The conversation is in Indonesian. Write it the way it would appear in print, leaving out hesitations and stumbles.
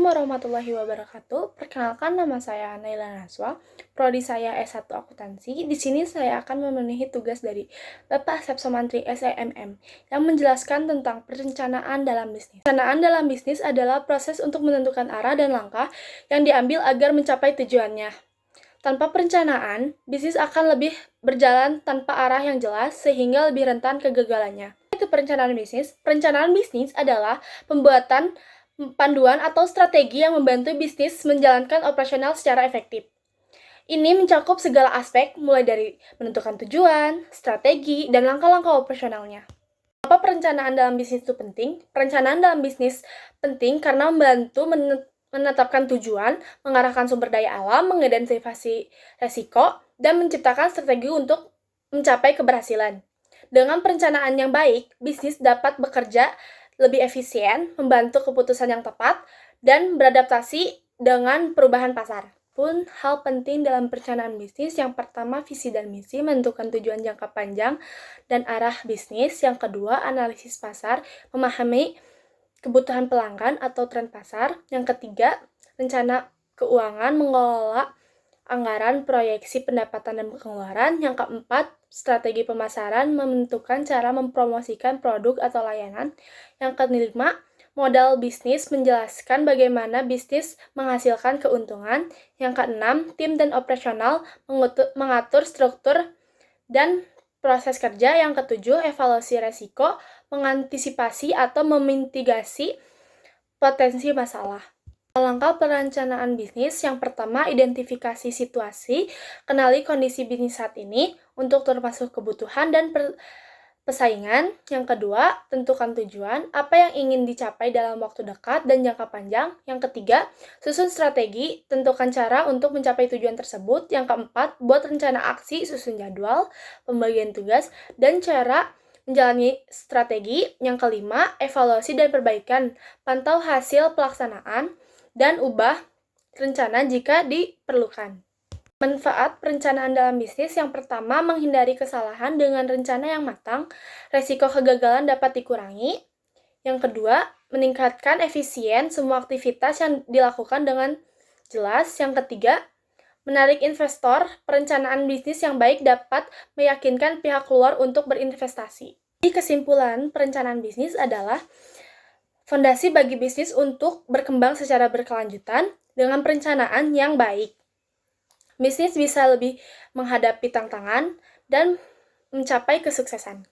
warahmatullahi wabarakatuh. Perkenalkan, nama saya Naila Naswa. Prodi saya S1 Akuntansi. Di sini saya akan memenuhi tugas dari Bapak Sepsomantri SEMM yang menjelaskan tentang perencanaan dalam bisnis. Perencanaan dalam bisnis adalah proses untuk menentukan arah dan langkah yang diambil agar mencapai tujuannya. Tanpa perencanaan, bisnis akan lebih berjalan tanpa arah yang jelas sehingga lebih rentan kegagalannya. Itu perencanaan bisnis. Perencanaan bisnis adalah pembuatan panduan atau strategi yang membantu bisnis menjalankan operasional secara efektif. Ini mencakup segala aspek, mulai dari menentukan tujuan, strategi, dan langkah-langkah operasionalnya. Apa perencanaan dalam bisnis itu penting? Perencanaan dalam bisnis penting karena membantu menetapkan tujuan, mengarahkan sumber daya alam, mengidentifikasi resiko, dan menciptakan strategi untuk mencapai keberhasilan. Dengan perencanaan yang baik, bisnis dapat bekerja lebih efisien, membantu keputusan yang tepat, dan beradaptasi dengan perubahan pasar. Pun hal penting dalam perencanaan bisnis, yang pertama visi dan misi, menentukan tujuan jangka panjang dan arah bisnis. Yang kedua, analisis pasar, memahami kebutuhan pelanggan atau tren pasar. Yang ketiga, rencana keuangan, mengelola anggaran, proyeksi pendapatan dan pengeluaran. Yang keempat, strategi pemasaran, menentukan cara mempromosikan produk atau layanan. Yang kelima, modal bisnis, menjelaskan bagaimana bisnis menghasilkan keuntungan. Yang keenam, tim dan operasional, mengatur struktur dan proses kerja. Yang ketujuh, evaluasi resiko, mengantisipasi atau memitigasi potensi masalah. Langkah perencanaan bisnis. Yang pertama, identifikasi situasi, kenali kondisi bisnis saat ini untuk termasuk kebutuhan dan pesaingan. Yang kedua, tentukan tujuan, apa yang ingin dicapai dalam waktu dekat dan jangka panjang. Yang ketiga, susun strategi, tentukan cara untuk mencapai tujuan tersebut. Yang keempat, buat rencana aksi, susun jadwal, pembagian tugas, dan cara menjalani strategi. Yang kelima, evaluasi dan perbaikan, pantau hasil pelaksanaan, dan ubah rencana jika diperlukan. Manfaat perencanaan dalam bisnis. Yang pertama, menghindari kesalahan dengan rencana yang matang, resiko kegagalan dapat dikurangi. Yang kedua, meningkatkan efisien semua aktivitas yang dilakukan dengan jelas. Yang ketiga, menarik investor. Perencanaan bisnis yang baik dapat meyakinkan pihak luar untuk berinvestasi. Jadi kesimpulan, perencanaan bisnis adalah fondasi bagi bisnis untuk berkembang secara berkelanjutan. Dengan perencanaan yang baik, bisnis bisa lebih menghadapi tantangan dan mencapai kesuksesan.